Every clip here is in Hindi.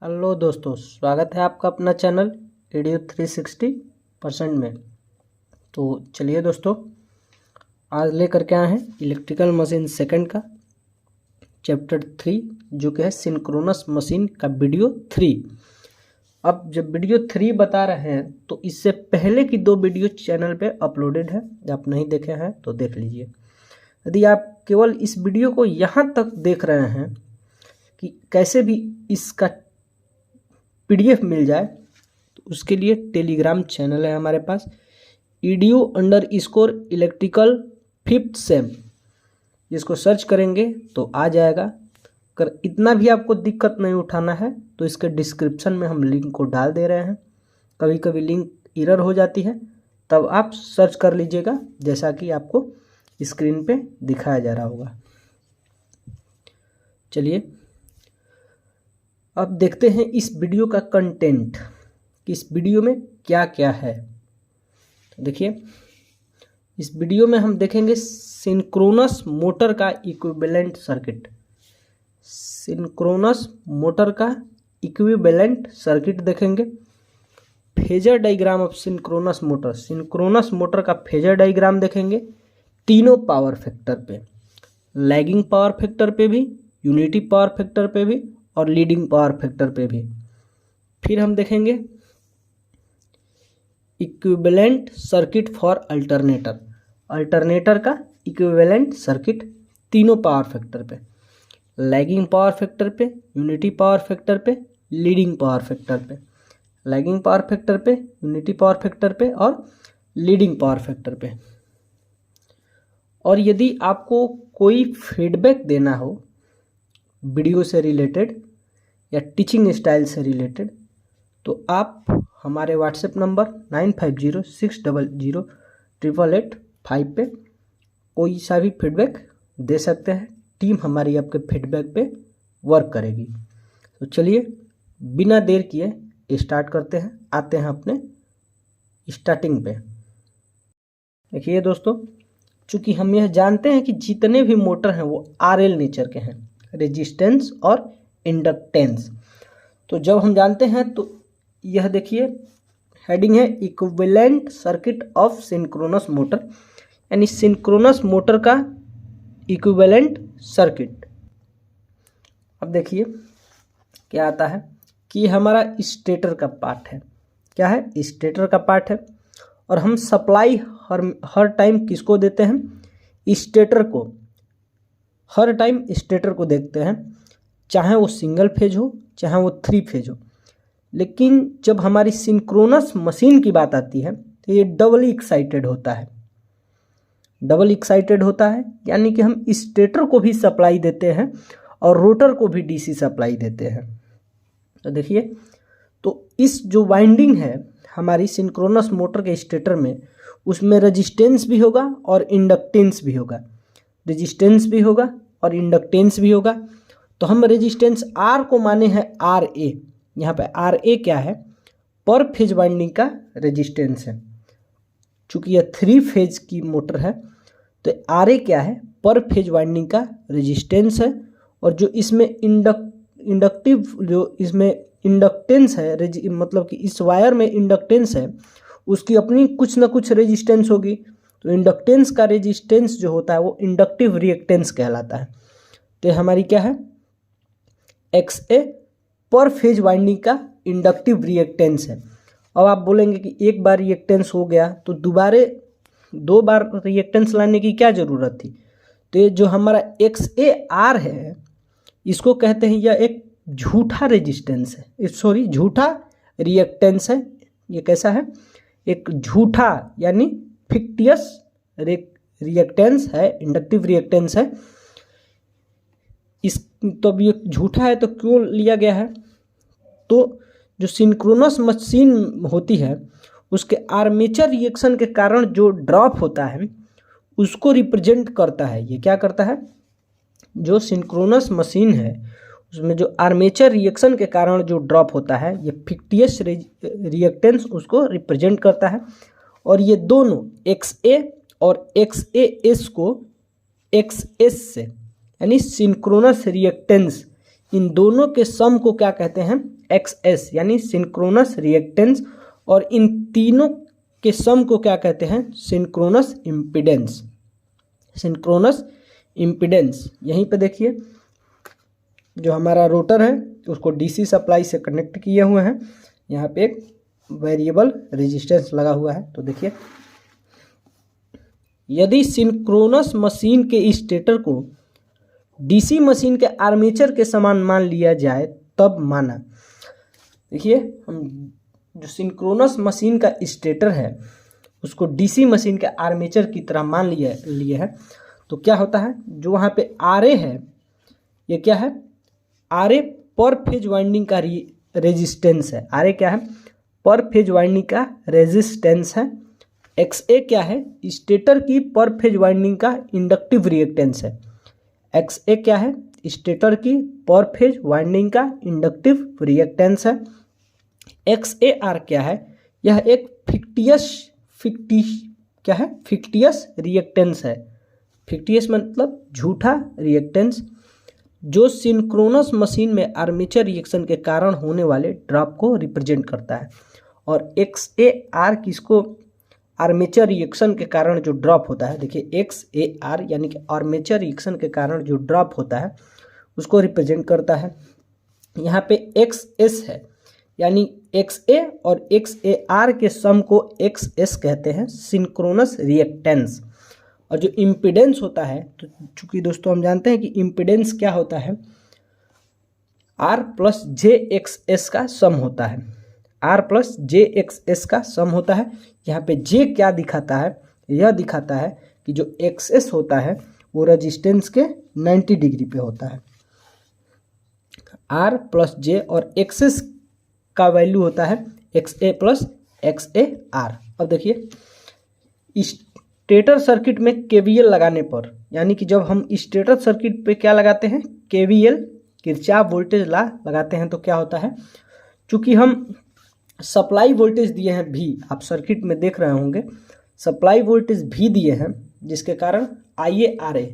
हेलो दोस्तों, स्वागत है आपका अपना चैनल वीडियो 360% में। तो चलिए दोस्तों, आज लेकर के आए हैं इलेक्ट्रिकल मशीन सेकंड का चैप्टर 3, जो कि है सिंक्रोनस मशीन का वीडियो 3। अब जब वीडियो 3 बता रहे हैं तो इससे पहले की 2 वीडियो चैनल पे अपलोडेड है। आप नहीं देखे हैं तो देख लीजिए। यदि आप केवल इस वीडियो को यहाँ तक देख रहे हैं कि कैसे भी इसका PDF मिल जाए, तो उसके लिए टेलीग्राम चैनल है हमारे पास, edu_score इलेक्ट्रिकल 5th सेम। जिसको सर्च करेंगे तो आ जाएगा। अगर इतना भी आपको दिक्कत नहीं उठाना है तो इसके डिस्क्रिप्शन में हम लिंक को डाल दे रहे हैं। कभी कभी लिंक एरर हो जाती है, तब आप सर्च कर लीजिएगा, जैसा कि आपको स्क्रीन पे दिखाया जा रहा होगा। चलिए अब देखते हैं इस वीडियो का कंटेंट कि इस वीडियो में क्या क्या है। तो देखिए, इस वीडियो में हम देखेंगे सिंक्रोनस मोटर का इक्विवेलेंट सर्किट। सिंक्रोनस मोटर का इक्विवेलेंट सर्किट देखेंगे। Phasor diagram of synchronous motor, synchronous motor का फेजर डायग्राम देखेंगे तीनों पावर फैक्टर पे, लैगिंग पावर फैक्टर पे भी, यूनिटी पावर फैक्टर पे भी और लीडिंग पावर फैक्टर पे भी। फिर हम देखेंगे equivalent circuit for alternator, alternator का इक्विवेलेंट सर्किट तीनों पावर फैक्टर पे, लैगिंग पावर फैक्टर पे, यूनिटी पावर फैक्टर पे, लीडिंग पावर फैक्टर पे, लैगिंग पावर फैक्टर पे, यूनिटी पावर फैक्टर पे और लीडिंग पावर फैक्टर पे। और यदि आपको कोई फीडबैक देना हो वीडियो से रिलेटेड या टीचिंग स्टाइल से रिलेटेड, तो आप हमारे व्हाट्सएप नंबर 9506008885 पे कोई सा भी फीडबैक दे सकते हैं। टीम हमारी आपके फीडबैक पे वर्क करेगी। तो चलिए बिना देर किए स्टार्ट करते हैं, आते हैं अपने स्टार्टिंग पे। देखिए दोस्तों, चूँकि हम यह जानते हैं कि जितने भी मोटर हैं वो RL नेचर के हैं, रेजिस्टेंस और इंडक्टेंस। तो जब हम जानते हैं तो यह देखिए हेडिंग है equivalent circuit of synchronous motor, यानी सिंक्रोनस मोटर का इक्विवेलेंट सर्किट। अब देखिए क्या आता है कि हमारा स्टेटर का पार्ट है। क्या है? स्टेटर का पार्ट है। और हम सप्लाई हर टाइम किसको देते हैं? स्टेटर को। हर टाइम स्टेटर को देखते हैं, चाहे वो सिंगल फेज हो चाहे वो 3 फेज हो। लेकिन जब हमारी सिंक्रोनस मशीन की बात आती है तो ये डबली एक्साइटेड होता है। डबल एक्साइटेड होता है यानी कि हम स्टेटर को भी सप्लाई देते हैं और रोटर को भी DC सप्लाई देते हैं। तो देखिए, तो इस जो वाइंडिंग है हमारी सिंक्रोनस मोटर के स्टेटर में, उसमें रेजिस्टेंस भी होगा और इंडक्टेंस भी होगा। रेजिस्टेंस भी होगा और इंडक्टेंस भी होगा। तो हम रेजिस्टेंस R को माने हैं RA। यहाँ पे RA क्या है? पर फेज वाइंडिंग का रेजिस्टेंस है। चूँकि यह 3 फेज की मोटर है तो RA क्या है? पर फेज वाइंडिंग का रेजिस्टेंस है। और जो इसमें इंडक्टिव जो इसमें इंडक्टेंस है, मतलब कि इस वायर में इंडक्टेंस है, उसकी अपनी कुछ ना कुछ रेजिस्टेंस होगी। तो इंडक्टेंस का रेजिस्टेंस जो होता है वो इंडक्टिव रिएक्टेंस कहलाता है। तो हमारी क्या है? XA पर फेज वाइंडिंग का इंडक्टिव रिएक्टेंस है। अब आप बोलेंगे कि एक बार रिएक्टेंस हो गया तो 2 बार रिएक्टेंस लाने की क्या ज़रूरत थी? तो ये जो हमारा XAR है, इसको कहते हैं यह एक झूठा रेजिस्टेंस है, सॉरी झूठा रिएक्टेंस है। ये कैसा है? एक झूठा यानी फिक्टियस रिएक्टेंस है, इंडक्टिव रिएक्टेंस है। तो अब ये झूठा है तो क्यों लिया गया है? तो जो सिंक्रोनस मशीन होती है उसके आर्मेचर रिएक्शन के कारण जो ड्रॉप होता है उसको रिप्रेजेंट करता है। ये क्या करता है? जो सिंक्रोनस मशीन है उसमें जो आर्मेचर रिएक्शन के कारण जो ड्रॉप होता है, ये फिक्टियस रिएक्टेंस उसको रिप्रेजेंट करता है। और ये दोनों XA और XAS को XS से यानी सिंक्रोनस रिएक्टेंस इन दोनों के सम को क्या कहते हैं, XS यानी सिंक्रोनस रिएक्टेंस, और इन तीनों के सम को क्या कहते हैं? Synchronous impedance. सिंक्रोनस इम्पीडेंस यहीं पे देखिए, जो हमारा रोटर है उसको डीसी सप्लाई से कनेक्ट किए हुए हैं, यहाँ पे एक वेरिएबल रेजिस्टेंस लगा हुआ है। तो देखिए, यदि सिंक्रोनस मशीन के स्टेटर को डीसी मशीन के आर्मेचर के समान मान लिया जाए तब माना। देखिए, हम जो सिंक्रोनस मशीन का स्टेटर है उसको डीसी मशीन के आर्मेचर की तरह मान लिए है, तो क्या होता है? जो वहाँ पे आरए है, ये क्या है? आरए पर फेज वाइंडिंग का रेजिस्टेंस है। आरए क्या है? पर फेज वाइंडिंग का रेजिस्टेंस है। एक्सए क्या है? स्टेटर की पर फेज वाइंडिंग का इंडक्टिव रिएक्टेंस है। एक्सए क्या है? स्टेटर की पर फेज वाइंडिंग का इंडक्टिव रिएक्टेंस है। XAR क्या है? यह एक फिक्टियस रिएक्टेंस है। फिक्टियस मतलब झूठा रिएक्टेंस, जो सिंक्रोनस मशीन में आर्मेचर रिएक्शन के कारण होने वाले ड्रॉप को रिप्रेजेंट करता है। और XAR किसको? आर्मेचर रिएक्शन के कारण जो ड्रॉप होता है, देखिए XAR यानी कि आर्मेचर रिएक्शन के कारण जो ड्रॉप होता है उसको रिप्रेजेंट करता है। यहाँ पे XS है, यानी XA और XAR के सम को XS कहते हैं, सिंक्रोनस रिएक्टेंस। और जो इम्पीडेंस होता है, तो चूंकि दोस्तों हम जानते हैं कि इम्पीडेंस क्या होता है? R प्लस JXS का सम होता है। R प्लस JXS का सम होता है। यहाँ पे J क्या दिखाता है? यह दिखाता है कि जो XS होता है वो रेजिस्टेंस के 90 डिग्री पे होता है। R प्लस J और XS का वैल्यू होता है XA प्लस XAR। अब देखिए, स्टेटर सर्किट में KVL लगाने पर, यानी कि जब हम स्टेटर सर्किट पे क्या लगाते हैं? KVL, किरचॉफ वोल्टेज लॉ लगाते हैं, तो क्या होता है? चूंकि हम सप्लाई वोल्टेज दिए हैं V, आप सर्किट में देख रहे होंगे सप्लाई वोल्टेज V दिए हैं, जिसके कारण IaRa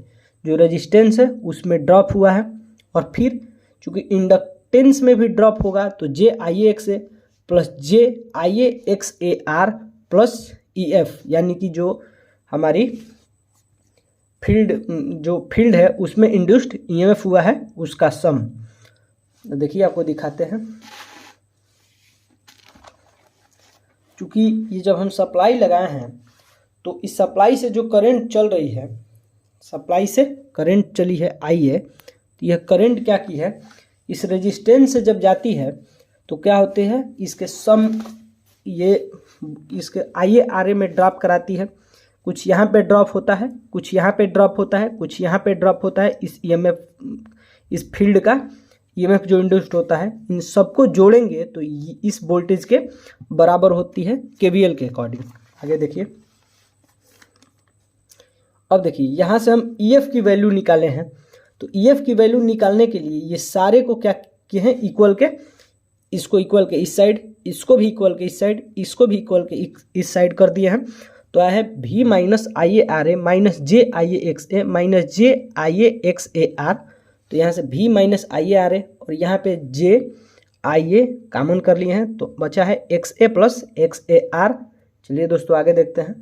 जो रेजिस्टेंस है उसमें ड्रॉप हुआ है। और फिर चूंकि इंडक्टेंस में भी ड्रॉप होगा, तो JIaXA plus JIaXAR plus EF, यानी कि जो हमारी फील्ड है उसमें इंड्यूस्ड EMF हुआ है, उसका सम। देखिए, आपको दिखाते हैं। चूँकि ये जब हम सप्लाई लगाए हैं तो इस सप्लाई से जो करंट चल रही है, सप्लाई से करंट चली है IA, तो यह करंट क्या की है? इस रेजिस्टेंस से जब जाती है तो क्या होते हैं? इसके सम, ये इसके IaRa में ड्रॉप कराती है। कुछ यहाँ पे ड्रॉप होता है, कुछ यहाँ पे ड्रॉप होता है, कुछ यहाँ पे ड्रॉप होता है। इस EMF, इस फील्ड का EMF जो इंड्यूस्ड होता है, इन सबको जोड़ेंगे तो इस वोल्टेज के बराबर होती है KVL के अकॉर्डिंग। आगे देखिए, अब देखिए यहाँ से हम EF की वैल्यू निकाले हैं, तो EF की वैल्यू निकालने के लिए ये सारे को क्या किए हैं? इक्वल के, इसको इक्वल के इस साइड, इसको भी इक्वल के इस साइड, इसको भी इक्वल के इस साइड कर दिए हैं। तो आया है V minus IaRa minus JIaXA minus JIaXAR। तो यहाँ से V माइनस IaRa और यहाँ पे JIa कॉमन कर लिए हैं, तो बचा है XA प्लस XAR। चलिए दोस्तों आगे देखते हैं।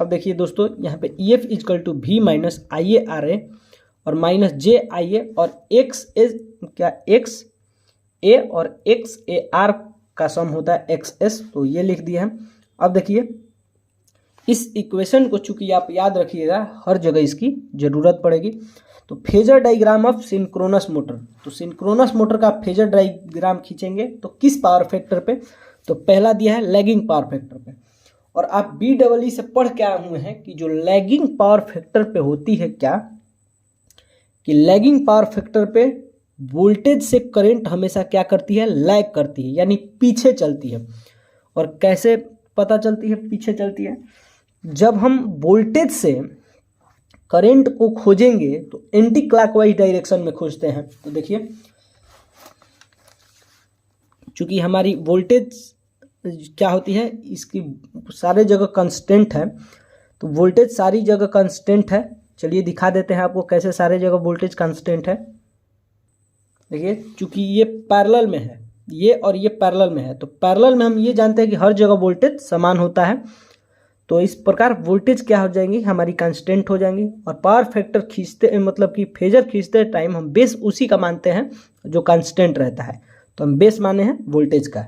अब देखिए दोस्तों, यहाँ पे EF equal to V minus IaRa और माइनस JIa और XA और XAR का सम होता है XS, तो ये लिख दिया है। अब देखिए, इस इक्वेशन को चूंकि आप याद रखिएगा, हर जगह इसकी ज़रूरत पड़ेगी। तो phasor diagram of synchronous motor, तो सिंक्रोनस मोटर का फेजर डायग्राम खींचेंगे तो किस पावर फैक्टर पे? तो पहला दिया है लैगिंग पावर फैक्टर पे। और आप BEE से पढ़ के आए हुए हैं कि जो लैगिंग पावर फैक्टर पे होती है क्या, कि लैगिंग पावर फैक्टर पे वोल्टेज से करंट हमेशा क्या करती है? लैग करती है, यानी पीछे चलती है। और कैसे पता चलती है पीछे चलती है? जब हम वोल्टेज से करंट को खोजेंगे तो एंटी क्लॉकवाइज डायरेक्शन में खोजते हैं। तो देखिए, चूंकि हमारी वोल्टेज क्या होती है, इसकी सारे जगह कांस्टेंट है, तो वोल्टेज सारी जगह कांस्टेंट है। चलिए दिखा देते हैं आपको कैसे सारे जगह वोल्टेज कांस्टेंट है। देखिए चूंकि ये पैरेलल में है, ये और ये पैरेलल में है, तो पैरेलल में हम ये जानते हैं कि हर जगह वोल्टेज समान होता है। तो इस प्रकार वोल्टेज क्या हो जाएंगी, हमारी कांस्टेंट हो जाएंगी। और पावर फैक्टर खींचते मतलब कि फेजर खींचते टाइम हम बेस उसी का मानते हैं जो कांस्टेंट रहता है। तो हम बेस माने हैं वोल्टेज का।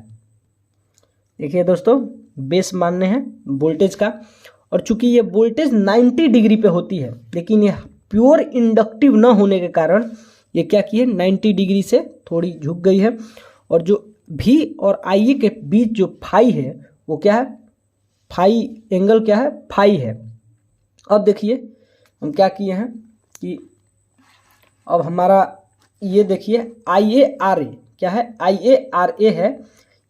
देखिए दोस्तों, बेस मानने हैं वोल्टेज का। और चूंकि ये वोल्टेज 90 डिग्री पे होती है, लेकिन ये प्योर इंडक्टिव न होने के कारण ये क्या की है, 90 डिग्री से थोड़ी झुक गई है। और जो भी और आई के बीच जो फाई है वो क्या है, फाई एंगल क्या है, फाई है। अब देखिए हम क्या किए हैं कि अब हमारा ये देखिए आई ए आर ए क्या है, आई ए आर ए है।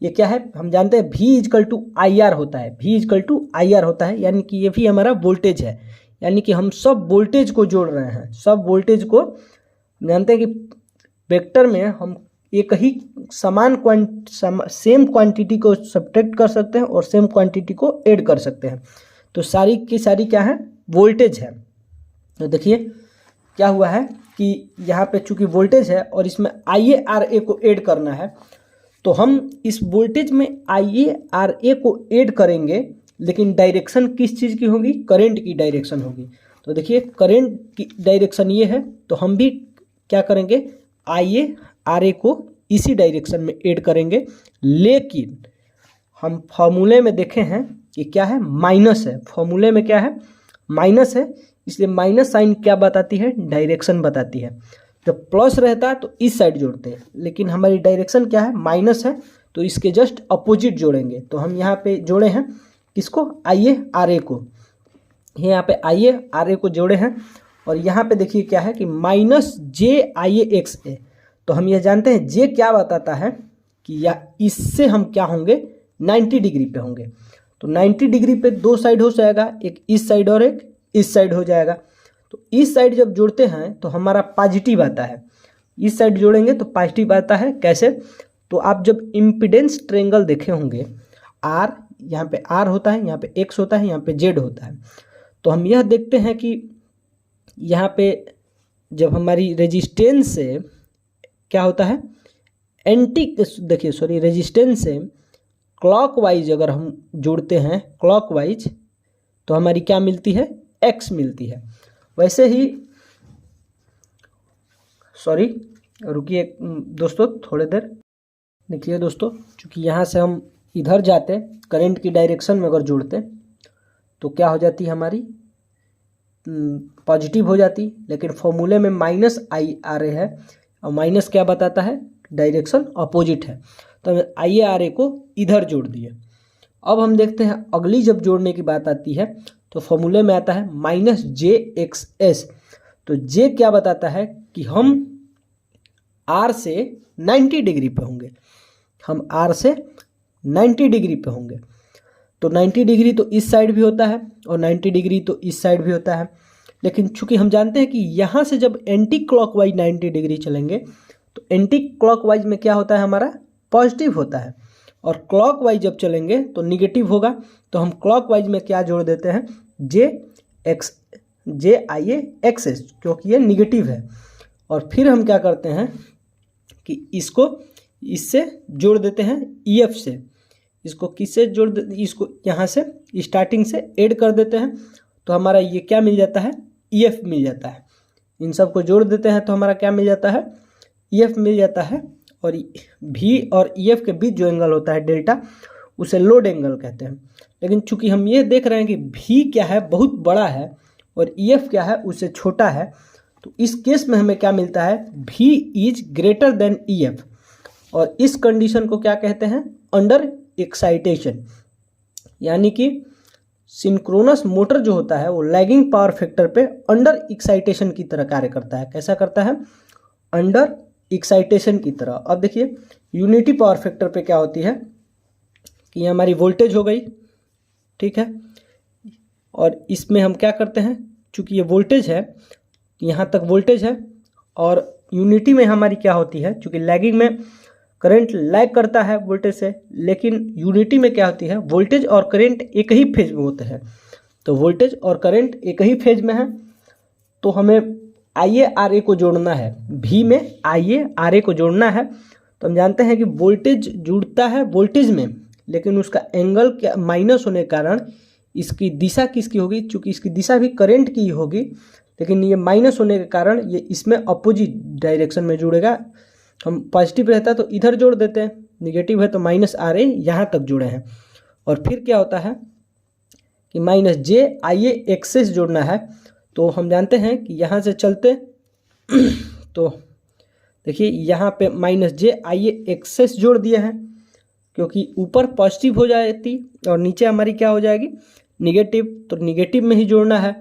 ये क्या है, हम जानते हैं V equal to I R होता है, V equal to I R होता है, यानी कि ये भी हमारा वोल्टेज है। यानी कि हम सब वोल्टेज को जोड़ रहे हैं, सब वोल्टेज को। हम जानते हैं कि वेक्टर में हम एक ही सेम क्वांटिटी को सब्ट्रैक्ट कर सकते हैं और सेम क्वांटिटी को ऐड कर सकते हैं। तो सारी की सारी क्या है, वोल्टेज है। तो देखिए क्या हुआ है कि यहाँ पे चूंकि वोल्टेज है और इसमें आई ए आर ए को ऐड करना है, तो हम इस वोल्टेज में आई ए आर ए को ऐड करेंगे, लेकिन डायरेक्शन किस चीज़ की होगी, करंट की डायरेक्शन होगी। तो देखिए करंट की डायरेक्शन ये है, तो हम भी क्या करेंगे, आई ए आर ए को इसी डायरेक्शन में ऐड करेंगे। लेकिन हम फॉर्मूले में देखे हैं कि क्या है, माइनस है। फॉर्मूले में क्या है, माइनस है, इसलिए माइनस साइन क्या बताती है, डायरेक्शन बताती है। जब प्लस रहता है तो इस साइड जोड़ते हैं, लेकिन हमारी डायरेक्शन क्या है, माइनस है, तो इसके जस्ट अपोजिट जोड़ेंगे। तो हम यहाँ पे जोड़े हैं किसको, आई ए आर ए को। ये यहाँ पे आई ए आर ए को जोड़े हैं। और यहाँ पे देखिए क्या है कि माइनस जे आई ए एक्स ए। तो हम यह जानते हैं जे क्या बताता है कि या इससे हम क्या होंगे, 90 डिग्री पे होंगे। तो 90 डिग्री पे दो साइड हो जाएगा, एक इस साइड और एक इस साइड हो जाएगा। तो इस साइड जब जोड़ते हैं तो हमारा पॉजिटिव आता है, इस साइड जोड़ेंगे तो पॉजिटिव आता है। कैसे, तो आप जब इम्पीडेंस ट्रायंगल देखे होंगे, आर यहाँ पे आर होता है, यहाँ पे एक्स होता है, यहाँ पे जेड होता है। तो हम यह देखते हैं कि यहाँ पे जब हमारी रेजिस्टेंस से क्या होता है, देखिए सॉरी, रेजिस्टेंस से क्लॉकवाइज अगर हम जोड़ते हैं क्लॉकवाइज, तो हमारी क्या मिलती है, एक्स मिलती है। वैसे ही सॉरी रुकिए दोस्तों थोड़ी देर। देखिए दोस्तों, चूँकि यहाँ से हम इधर जाते करंट की डायरेक्शन में अगर जोड़ते तो क्या हो जाती हमारी, पॉजिटिव हो जाती। लेकिन फॉर्मूले में माइनस आई आर ए है, और माइनस क्या बताता है, डायरेक्शन अपोजिट है। तो हमें आई ए आर ए को इधर जोड़ दिए। अब हम देखते हैं अगली जब जोड़ने की बात आती है तो फॉर्मूले में आता है माइनस जे एक्स एस। तो जे क्या बताता है कि हम आर से 90 डिग्री पे होंगे, हम आर से 90 डिग्री पे होंगे। तो 90 डिग्री तो इस साइड भी होता है और 90 डिग्री तो इस साइड भी होता है। लेकिन चूंकि हम जानते हैं कि यहाँ से जब एंटी क्लॉकवाइज 90 डिग्री चलेंगे तो एंटी क्लॉकवाइज में क्या होता है, हमारा पॉजिटिव होता है, और क्लॉकवाइज जब चलेंगे तो निगेटिव होगा। तो हम क्लॉकवाइज में क्या जोड़ देते हैं, जे आई ए एक्स एस, क्योंकि ये निगेटिव है। और फिर हम क्या करते हैं कि इसको इससे जोड़ देते हैं ई एफ से। इसको किससे जोड़ देते, इसको यहाँ से स्टार्टिंग से ऐड कर देते हैं। तो हमारा ये क्या मिल जाता है, ई एफ मिल जाता है। इन सब को जोड़ देते हैं तो हमारा क्या मिल जाता है, ई एफ मिल जाता है। और भी और ई एफ के बीच जो एंगल होता है डेल्टा, उसे लोड एंगल कहते हैं। लेकिन चूंकि हम ये देख रहे हैं कि भी क्या है, बहुत बड़ा है, और ई एफ क्या है, उससे छोटा है, तो इस केस में हमें क्या मिलता है, भी is greater than E F. और इस कंडीशन को क्या कहते हैं, अंडर एक्साइटेशन। यानी कि सिंक्रोनस मोटर जो होता है वो लैगिंग पावर फैक्टर पे अंडर एक्साइटेशन की तरह कार्य करता है। कैसा करता है, अंडर एक्साइटेशन की तरह। अब देखिए यूनिटी पावर फैक्टर पे क्या होती है कि ये हमारी वोल्टेज हो गई, ठीक है। और इसमें हम क्या करते हैं, चूंकि ये वोल्टेज है, यहाँ तक वोल्टेज है, और यूनिटी में हमारी क्या होती है, चूंकि लैगिंग में करंट लैग करता है वोल्टेज से, लेकिन यूनिटी में क्या होती है, वोल्टेज और करंट एक ही फेज में होते हैं। तो वोल्टेज और करंट एक ही फेज में है, तो हमें IA को जोड़ना है, V में IA को जोड़ना है, तो हम जानते हैं कि वोल्टेज जुड़ता है वोल्टेज में, लेकिन उसका एंगल क्या माइनस होने के कारण इसकी दिशा किसकी होगी, चूँकि इसकी दिशा भी करंट की होगी, लेकिन ये माइनस होने के कारण ये इसमें अपोजिट डायरेक्शन में जुड़ेगा। हम पॉजिटिव रहता है तो इधर जोड़ देते हैं, निगेटिव है तो -RA यहाँ तक जुड़े हैं। और फिर क्या होता है कि -JIA एक्सेस जोड़ना है, तो हम जानते हैं कि यहाँ से चलते तो देखिए यहाँ पे -JIA एक्सेस जोड़ दिए हैं, क्योंकि ऊपर पॉजिटिव हो जाती और नीचे हमारी क्या हो जाएगी निगेटिव, तो निगेटिव में ही जोड़ना है।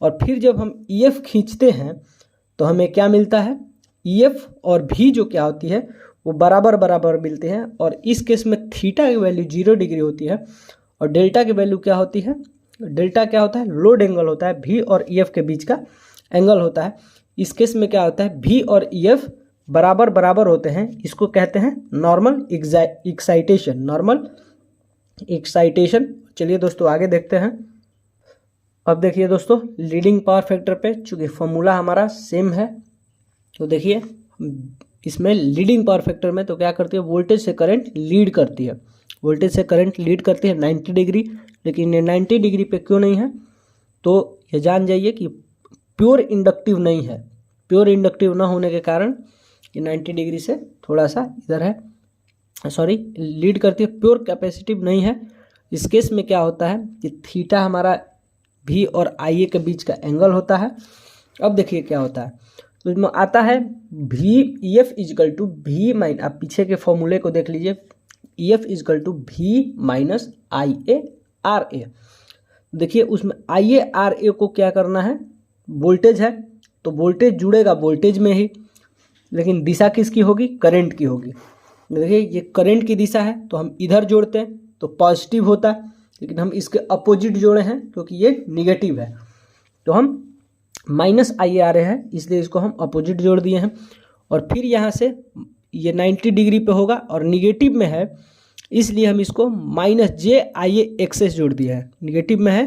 और फिर जब हम EF खींचते हैं तो हमें क्या मिलता है, EF और V जो क्या होती है वो बराबर बराबर मिलते हैं, और इस केस में थीटा की वैल्यू 0 डिग्री होती है और डेल्टा की वैल्यू क्या होती है, डेल्टा क्या होता है लोड एंगल होता है, V और EF के बीच का एंगल होता है। इस केस में क्या होता है V और EF बराबर बराबर होते हैं, इसको कहते हैं नॉर्मल एक्साइटेशन, नॉर्मल एक्साइटेशन। चलिए दोस्तों आगे देखते हैं। अब देखिए दोस्तों लीडिंग पावर फैक्टर पे, चूँकि फॉर्मूला हमारा सेम है, तो देखिए इसमें लीडिंग पावर फैक्टर में तो क्या करती है, वोल्टेज से करंट लीड करती है, वोल्टेज से करंट लीड करती है 90 डिग्री, लेकिन ये 90 डिग्री पे क्यों नहीं है, तो ये जान जाइए कि प्योर इंडक्टिव नहीं है। प्योर इंडक्टिव ना होने के कारण ये 90 डिग्री से थोड़ा सा इधर है, सॉरी लीड करती है, प्योर कैपेसिटिव नहीं है। इस केस में क्या होता है कि थीटा हमारा V और IA के बीच का एंगल होता है। अब देखिए क्या होता है, तो इसमें आता है EF equal to V minus, आप पीछे के फॉर्मूले को देख लीजिए, EF equal to V minus IARA। देखिए उसमें IARA को क्या करना है, वोल्टेज है तो वोल्टेज जुड़ेगा वोल्टेज में ही, लेकिन दिशा किसकी होगी, करंट की होगी। देखिए ये करंट की दिशा है तो हम इधर जोड़ते हैं तो पॉजिटिव होता है, लेकिन हम इसके अपोजिट जोड़े हैं क्योंकि ये निगेटिव है, तो हम -IARA है इसलिए इसको हम अपोजिट जोड़ दिए हैं। और फिर यहाँ से ये 90 डिग्री पे होगा और निगेटिव में है इसलिए हम इसको -JIA एक्सेस जोड़ दिया है, निगेटिव में है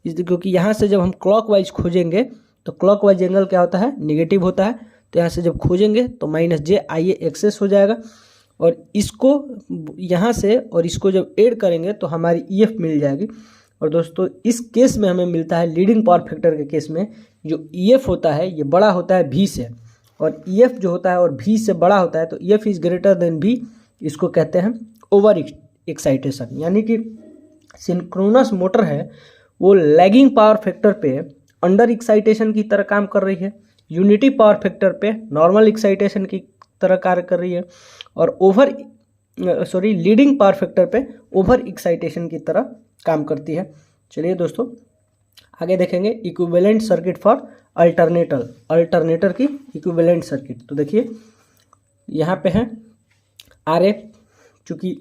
इसलिए, क्योंकि यहाँ से जब हम क्लॉकवाइज खोजेंगे तो क्लॉकवाइज एंगल क्या होता है निगेटिव होता है, तो यहाँ से जब खोजेंगे तो -JIA एक्सेस हो जाएगा, और इसको यहाँ से और इसको जब ऐड करेंगे तो हमारी EF मिल जाएगी। और दोस्तों इस केस में हमें मिलता है, लीडिंग पावर फैक्टर के केस में जो EF होता है ये बड़ा होता है V से, और EF जो होता है और V से बड़ा होता है, तो EF is greater than V, इसको कहते हैं ओवर एक्साइटेशन। यानी कि सिंक्रोनस मोटर है वो लैगिंग पावर फैक्टर पे अंडर एक्साइटेशन की तरह काम कर रही है, यूनिटी पावर फैक्टर पे नॉर्मल एक्साइटेशन की तरह कार्य कर रही है, और लीडिंग पावर फैक्टर पे ओवर एक्साइटेशन की तरह काम करती है। चलिए दोस्तों आगे देखेंगे इक्विवेलेंट सर्किट फॉर अल्टरनेटर की इक्विवेलेंट सर्किट। तो देखिए यहाँ पे है RA, चूँकि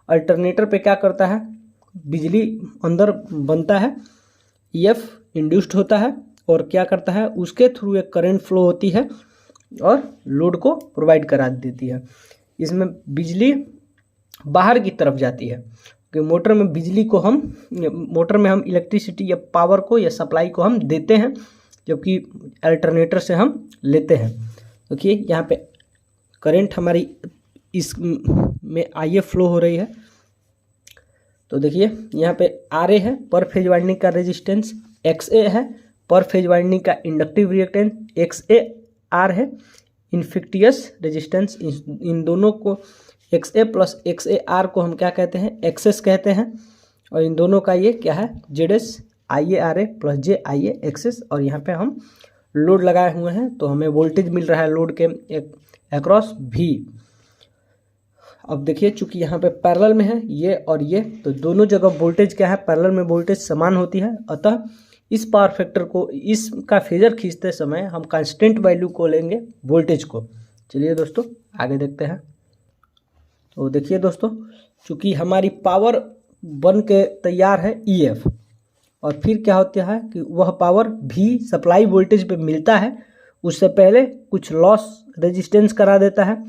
अल्टरनेटर पे क्या करता है, बिजली अंदर बनता है, EF इंड्यूस्ड होता है और क्या करता है उसके थ्रू एक करंट फ्लो होती है और लोड को प्रोवाइड करा देती है। इसमें बिजली बाहर की तरफ जाती है कि मोटर में हम इलेक्ट्रिसिटी या पावर को या सप्लाई को हम देते हैं, जबकि अल्टरनेटर से हम लेते हैं। देखिए यहाँ पे करंट हमारी इस में IA फ्लो हो रही है, तो देखिए यहाँ पे RA है पर फेज वाइंडिंग का रेजिस्टेंस, XA है पर फेज वाइंडिंग का इंडक्टिव रिएक्टेंस, XAR है इन्फिक्टियस रेजिस्टेंस। इन दोनों को XA प्लस XAR को हम क्या कहते हैं, एक्सेस कहते हैं, और इन दोनों का ये क्या है ZS IARA प्लस JIA एक्सेस। और यहाँ पे हम लोड लगाए हुए हैं तो हमें वोल्टेज मिल रहा है लोड के अक्रॉस V। अब देखिए चूंकि यहाँ पे पैरेलल में है ये और ये, तो दोनों जगह वोल्टेज क्या है, पैरेलल में वोल्टेज समान होती है, अतः इस पावर फैक्टर को, इसका फेजर खींचते समय हम कांस्टेंट वैल्यू को लेंगे वोल्टेज को। चलिए दोस्तों आगे देखते हैं। तो देखिए दोस्तों चूँकि हमारी पावर बन के तैयार है EF, और फिर क्या होता है कि वह पावर भी सप्लाई वोल्टेज पे मिलता है, उससे पहले कुछ लॉस रेजिस्टेंस करा देता है,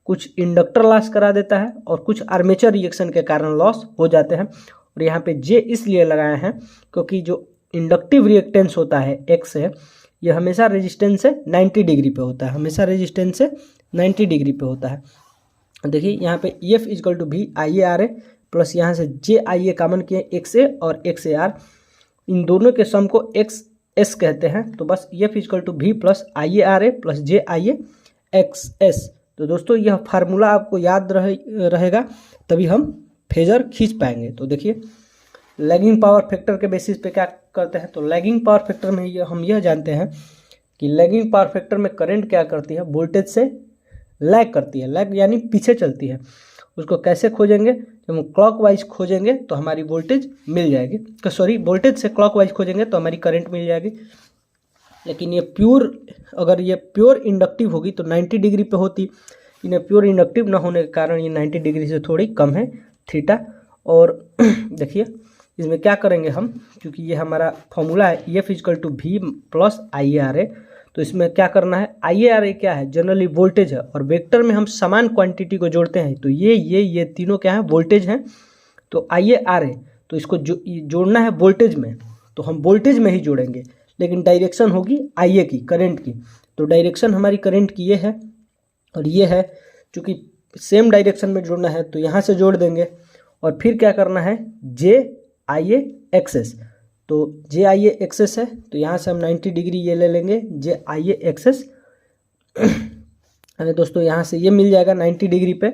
कुछ इंडक्टर लॉस करा देता है और कुछ आर्मेचर रिएक्शन के कारण लॉस हो जाते हैं। और यहाँ पे J इसलिए लगाए हैं क्योंकि जो इंडक्टिव रिएक्टेंस होता है X है, ये हमेशा रेजिस्टेंस से 90 डिग्री पे होता है, हमेशा रेजिस्टेंस से 90 डिग्री पे होता है। देखिए यहाँ पे EF इजकल टू भी IA RA प्लस यहाँ से JIA कॉमन किए XA और XAR, इन दोनों के सम को XS कहते हैं। तो बस EF इजकल टू भी plus IA RA plus JIA XS। तो दोस्तों यह फार्मूला आपको याद रहेगा, तभी हम फेजर खींच पाएंगे। तो देखिए लैगिंग पावर फैक्टर के बेसिस पे क्या करते हैं, तो लैगिंग पावर फैक्टर में हम यह जानते हैं कि लैगिंग पावर फैक्टर में करंट क्या करती है, वोल्टेज से लैग करती है, लैग यानी पीछे चलती है। उसको कैसे खोजेंगे, जब हम क्लॉकवाइज खोजेंगे तो हमारी वोल्टेज मिल जाएगी, वोल्टेज से क्लॉकवाइज खोजेंगे तो हमारी करंट मिल जाएगी। लेकिन ये अगर ये प्योर इंडक्टिव होगी तो 90 डिग्री पे होती, इन्हें प्योर इंडक्टिव ना होने के कारण ये 90 डिग्री से थोड़ी कम है थीटा। और देखिए इसमें क्या करेंगे हम, क्योंकि ये हमारा फॉर्मूला है EF इजकल टू भी प्लस IARA, तो इसमें क्या करना है, IARA क्या है, जनरली वोल्टेज है, और वेक्टर में हम समान क्वांटिटी को जोड़ते हैं, तो ये तीनों क्या है, वोल्टेज हैं। तो IARA तो इसको जोड़ना है वोल्टेज में, तो हम वोल्टेज में ही जोड़ेंगे, लेकिन डायरेक्शन होगी IA की, करंट की। तो डायरेक्शन हमारी करंट की ये है और ये है, चूँकि सेम डायरेक्शन में जोड़ना है तो यहाँ से जोड़ देंगे। और फिर क्या करना है, JIA XS, तो JIA XS है, तो यहाँ से हम 90 डिग्री ये ले लेंगे JIA XS, अरे दोस्तों यहाँ से ये मिल जाएगा 90 डिग्री पे।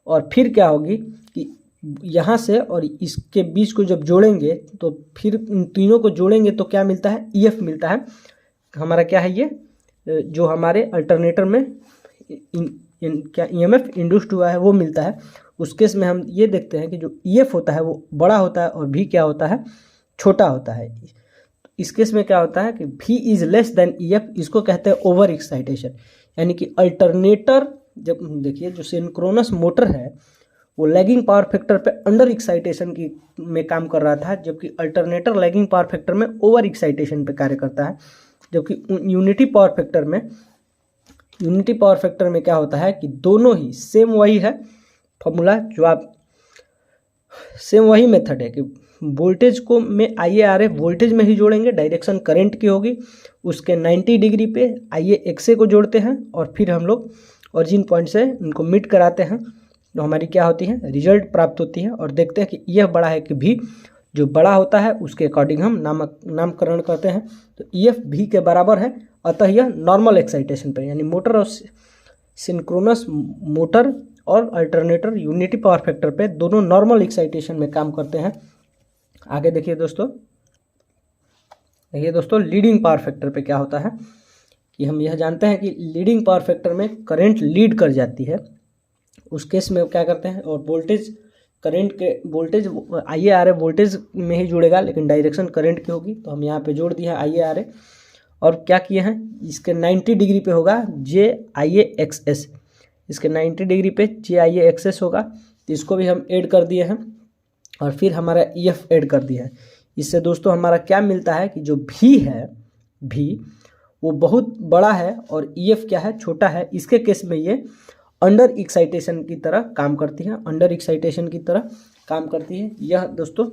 और फिर क्या होगी कि यहाँ से और इसके बीच को जब जोड़ेंगे तो फिर इन तीनों को जोड़ेंगे तो क्या मिलता है, EF मिलता है हमारा, क्या है ये, जो हमारे अल्टरनेटर में क्या EMF इंड्यूस्ड हुआ है वो मिलता है। उस केस में हम ये देखते हैं कि जो EF होता है वो बड़ा होता है और V क्या होता है, छोटा होता है। इस केस में क्या होता है कि V is less than EF, इसको कहते हैं ओवर एक्साइटेशन, यानी कि अल्टरनेटर, जब देखिए जो सिंक्रोनस मोटर है वो लैगिंग पावर फैक्टर पे अंडर एक्साइटेशन की में काम कर रहा था, जबकि अल्टरनेटर लैगिंग पावर फैक्टर में ओवर एक्साइटेशन पे कार्य करता है। जबकि यूनिटी पावर फैक्टर में क्या होता है कि दोनों ही सेम, वही है फॉर्मूला जो आप, सेम वही मेथड है कि वोल्टेज को में IARA वोल्टेज में ही जोड़ेंगे, डायरेक्शन करंट की होगी, उसके 90 डिग्री पे IA XA को जोड़ते हैं और फिर हम लोग ओरिजिन पॉइंट से इनको मीट कराते हैं, तो हमारी क्या होती है, रिजल्ट प्राप्त होती है। और देखते हैं कि यह बड़ा है कि भी, जो बड़ा होता है उसके अकॉर्डिंग हम नामकरण करते हैं। तो EF भी के बराबर है, अतः यह नॉर्मल एक्साइटेशन पे, यानी मोटर और सिंक्रोनस मोटर और अल्टरनेटर यूनिटी पावर फैक्टर पे दोनों नॉर्मल एक्साइटेशन में काम करते हैं। आगे देखिए दोस्तों, लीडिंग पावर फैक्टर पे क्या होता है कि हम यह जानते हैं कि लीडिंग पावर फैक्टर में करंट लीड कर जाती है। उस केस में क्या करते हैं, और वोल्टेज IARA वोल्टेज में ही जुड़ेगा, लेकिन डायरेक्शन करंट की होगी। तो हम यहाँ पे जोड़ दिया IARA और क्या किए हैं, इसके 90 डिग्री पे होगा JIA XS, इसके 90 डिग्री पे JIA XS होगा, तो इसको भी हम ऐड कर दिए हैं और फिर हमारा EF ऐड कर दिया है। इससे दोस्तों हमारा क्या मिलता है कि जो V है, V वो बहुत बड़ा है और EF क्या है, छोटा है। इसके केस में ये अंडर एक्साइटेशन की तरह काम करती है, यह दोस्तों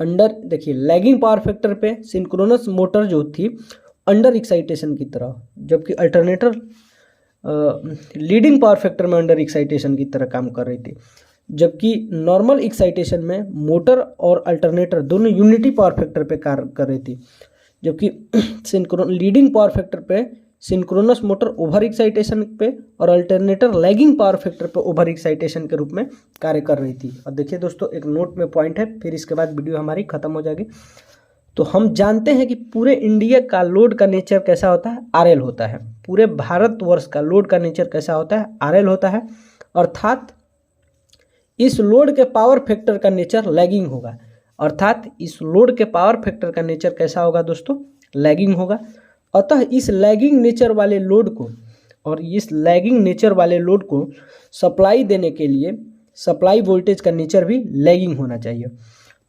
देखिए लैगिंग पावर फैक्टर पे सिंक्रोनस मोटर जो थी अंडर एक्साइटेशन की तरह, जबकि अल्टरनेटर लीडिंग पावर फैक्टर में अंडर एक्साइटेशन की तरह काम कर रही थी। जबकि नॉर्मल एक्साइटेशन में मोटर और अल्टरनेटर दोनों यूनिटी पावर फैक्टर पे कार्य कर रही थी, जबकि लीडिंग पावर फैक्टर पे सिंक्रोनस मोटर ओवर एक्साइटेशन पे और अल्टरनेटर लैगिंग पावर फैक्टर पे ओवर एक्साइटेशन के रूप में कार्य कर रही थी। और देखिए दोस्तों, एक नोट में पॉइंट है, फिर इसके बाद वीडियो हमारी खत्म हो जाएगी। तो हम जानते हैं कि पूरे इंडिया का लोड का नेचर कैसा होता है, RL होता है। पूरे भारतवर्ष का लोड का नेचर कैसा होता है, RL होता है। अर्थात इस लोड के पावर फैक्टर का नेचर लैगिंग होगा, अर्थात इस लोड के पावर फैक्टर का नेचर कैसा होगा दोस्तों, लैगिंग होगा। अतः इस लैगिंग नेचर वाले लोड को सप्लाई देने के लिए सप्लाई वोल्टेज का नेचर भी लैगिंग होना चाहिए।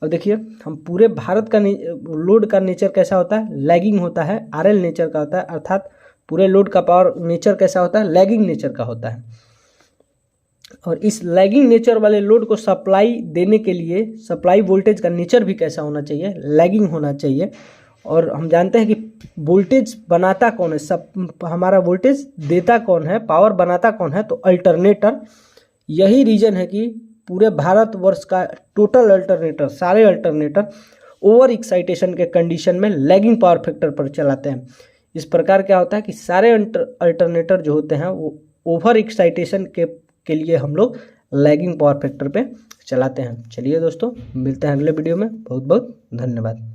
और देखिए हम पूरे भारत का लोड का नेचर कैसा होता है, लैगिंग होता है, RL नेचर का होता है। अर्थात पूरे लोड का पावर नेचर कैसा होता है, लैगिंग नेचर का होता है। और इस लैगिंग नेचर वाले लोड को सप्लाई देने के लिए सप्लाई वोल्टेज का नेचर भी कैसा होना चाहिए, लैगिंग होना चाहिए। और हम जानते हैं कि वोल्टेज बनाता कौन है, सब हमारा वोल्टेज देता कौन है, पावर बनाता कौन है, तो अल्टरनेटर। यही रीजन है कि पूरे भारतवर्ष का टोटल अल्टरनेटर, सारे अल्टरनेटर ओवर एक्साइटेशन के कंडीशन में लैगिंग पावर फैक्टर पर चलाते हैं। इस प्रकार क्या होता है कि सारे अल्टरनेटर जो होते हैं वो ओवर एक्साइटेशन के लिए हम लोग लैगिंग पावर फैक्टर पे चलाते हैं। चलिए दोस्तों, मिलते हैं अगले वीडियो में। बहुत बहुत धन्यवाद।